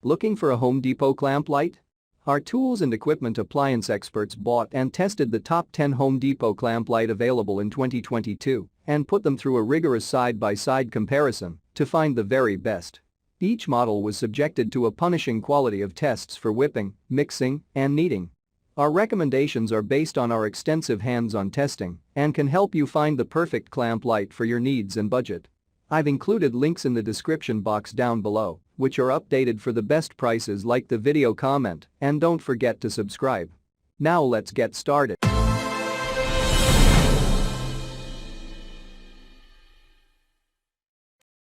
Looking for a Home Depot clamp light? Our tools and equipment appliance experts bought and tested the top 10 Home Depot clamp light available in 2022 and put them through a rigorous side-by-side comparison to find the very best. Each model was subjected to a punishing quality of tests for whipping, mixing, and kneading. Our recommendations are based on our extensive hands-on testing and can help you find the perfect clamp light for your needs and budget. I've included links in the description box down below, which are updated for the best prices. Like the video, comment, and don't forget to subscribe. Now let's get started.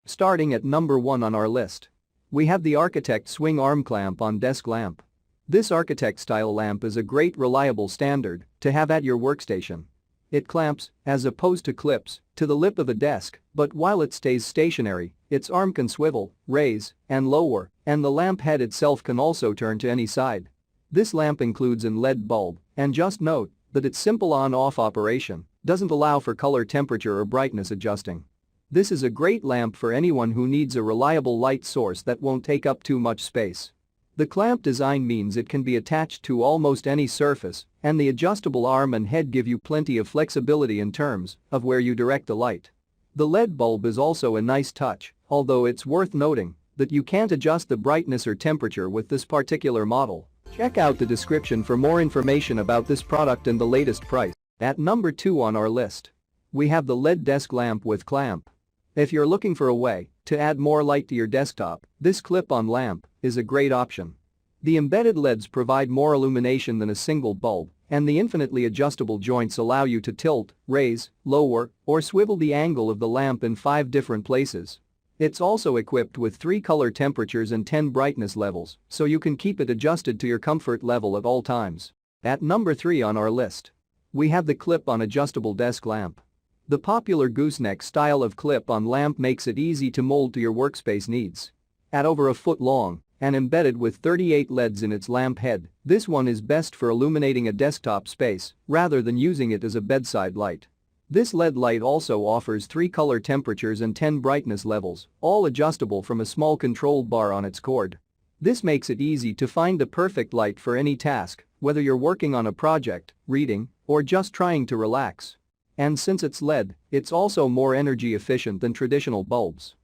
Starting at number 1 on our list, we have the Architect Swing Arm Clamp on Desk Lamp. This Architect-style lamp is a great reliable standard to have at your workstation. It clamps, as opposed to clips, to the lip of a desk, but while it stays stationary, its arm can swivel, raise, and lower, and the lamp head itself can also turn to any side. This lamp includes an LED bulb, and just note that its simple on-off operation doesn't allow for color, temperature, or brightness adjusting. This is a great lamp for anyone who needs a reliable light source that won't take up too much space. The clamp design means it can be attached to almost any surface, and the adjustable arm and head give you plenty of flexibility in terms of where you direct the light. The LED bulb is also a nice touch, although it's worth noting that you can't adjust the brightness or temperature with this particular model. Check out the description for more information about this product and the latest price. At number 2 on our list, we have the LED Desk Lamp with Clamp. If you're looking for a way to add more light to your desktop, this clip-on lamp is a great option. The embedded LEDs provide more illumination than a single bulb, and the infinitely adjustable joints allow you to tilt, raise, lower, or swivel the angle of the lamp in 5 different places. It's also equipped with 3 color temperatures and 10 brightness levels, so you can keep it adjusted to your comfort level at all times. At number 3 on our list, we have the clip-on adjustable desk lamp. The popular gooseneck style of clip-on lamp makes it easy to mold to your workspace needs. At over a foot long and embedded with 38 LEDs in its lamp head, this one is best for illuminating a desktop space rather than using it as a bedside light. This LED light also offers 3 color temperatures and 10 brightness levels, all adjustable from a small control bar on its cord. This makes it easy to find the perfect light for any task, whether you're working on a project, reading, or just trying to relax. And since it's LED, it's also more energy efficient than traditional bulbs.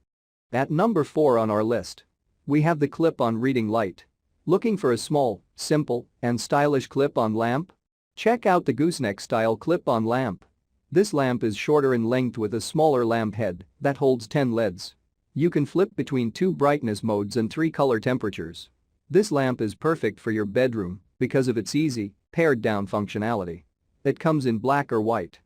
At number 4 on our list, we have the clip-on reading light. Looking for a small, simple, and stylish clip-on lamp? Check out the gooseneck style clip-on lamp. This lamp is shorter in length with a smaller lamp head that holds 10 LEDs. You can flip between 2 brightness modes and 3 color temperatures. This lamp is perfect for your bedroom because of its easy, pared-down functionality. It comes in black or white.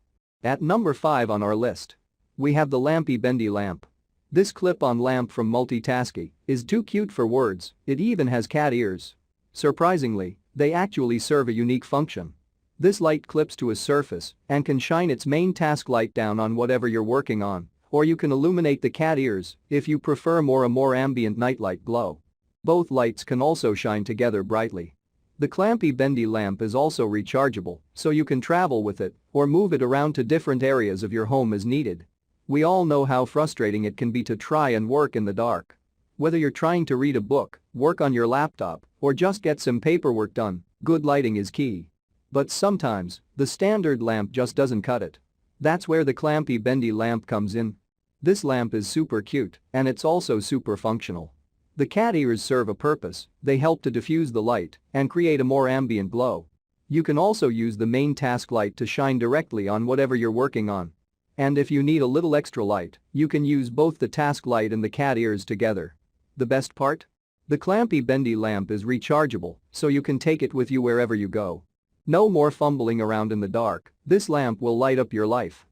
At number 5 on our list, we have the Lampy Bendy lamp. This clip-on lamp from Multitasky is too cute for words, it even has cat ears. Surprisingly, they actually serve a unique function. This light clips to a surface and can shine its main task light down on whatever you're working on, or you can illuminate the cat ears if you prefer a more ambient nightlight glow. Both lights can also shine together brightly. The Lampy Bendy lamp is also rechargeable, so you can travel with it or move it around to different areas of your home as needed. We all know how frustrating it can be to try and work in the dark. Whether you're trying to read a book, work on your laptop, or just get some paperwork done, good lighting is key. But sometimes, the standard lamp just doesn't cut it. That's where the Lampy Bendy lamp comes in. This lamp is super cute, and it's also super functional. The cat ears serve a purpose, they help to diffuse the light and create a more ambient glow. You can also use the main task light to shine directly on whatever you're working on. And if you need a little extra light, you can use both the task light and the cat ears together. The best part? The Lampy Bendy lamp is rechargeable, so you can take it with you wherever you go. No more fumbling around in the dark, this lamp will light up your life.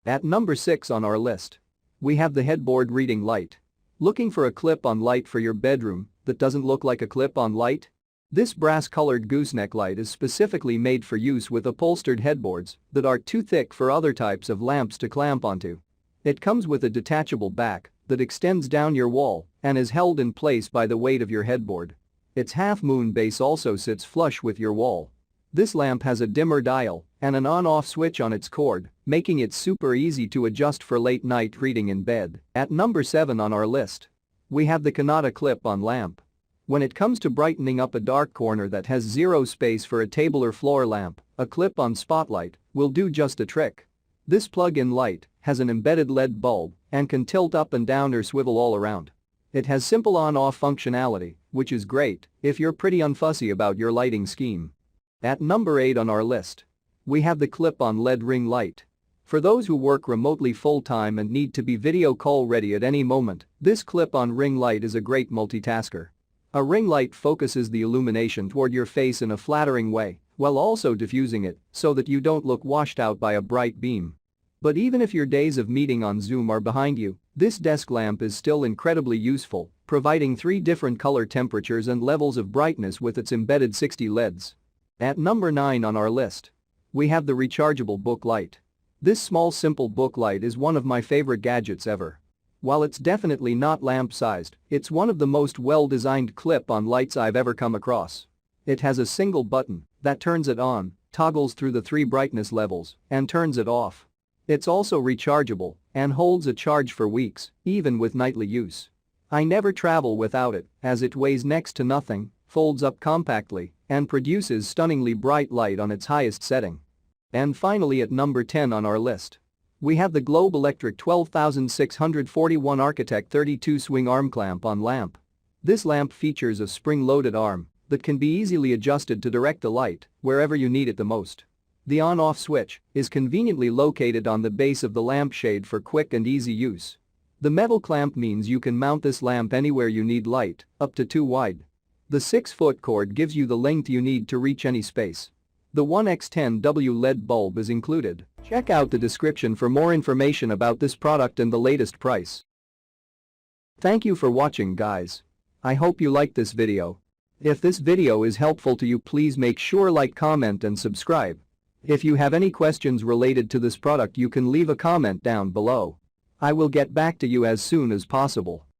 At number 6 on our list, we have the Headboard Reading Light. Looking for a clip-on light for your bedroom that doesn't look like a clip-on light? This brass-colored gooseneck light is specifically made for use with upholstered headboards that are too thick for other types of lamps to clamp onto. It comes with a detachable back that extends down your wall and is held in place by the weight of your headboard. Its half-moon base also sits flush with your wall. This lamp has a dimmer dial and an on-off switch on its cord, making it super easy to adjust for late-night reading in bed. At number 7 on our list, we have the Kanata clip-on lamp. When it comes to brightening up a dark corner that has zero space for a table or floor lamp, a clip-on spotlight will do just the trick. This plug-in light has an embedded LED bulb and can tilt up and down or swivel all around. It has simple on-off functionality, which is great if you're pretty unfussy about your lighting scheme. At number 8 on our list, we have the clip-on LED ring light. For those who work remotely full-time and need to be video call ready at any moment, this clip-on ring light is a great multitasker. A ring light focuses the illumination toward your face in a flattering way, while also diffusing it so that you don't look washed out by a bright beam. But even if your days of meeting on Zoom are behind you, this desk lamp is still incredibly useful, providing 3 different color temperatures and levels of brightness with its embedded 60 LEDs. At number 9 on our list, we have the rechargeable book light. This small simple book light is one of my favorite gadgets ever. While it's definitely not lamp-sized, it's one of the most well-designed clip-on lights I've ever come across. It has a single button that turns it on, toggles through the 3 brightness levels, and turns it off. It's also rechargeable and holds a charge for weeks, even with nightly use. I never travel without it, as it weighs next to nothing, folds up compactly, and produces stunningly bright light on its highest setting. And finally at number 10 on our list, we have the Globe Electric 12641 Architect 32 swing arm clamp on lamp. This lamp features a spring-loaded arm that can be easily adjusted to direct the light wherever you need it the most. The on-off switch is conveniently located on the base of the lampshade for quick and easy use. The metal clamp means you can mount this lamp anywhere you need light, up to 2 wide. The 6-foot cord gives you the length you need to reach any space. The 1x10W LED bulb is included. Check out the description for more information about this product and the latest price. Thank you for watching, guys. I hope you liked this video. If this video is helpful to you, please make sure like, comment and subscribe. If you have any questions related to this product, you can leave a comment down below. I will get back to you as soon as possible.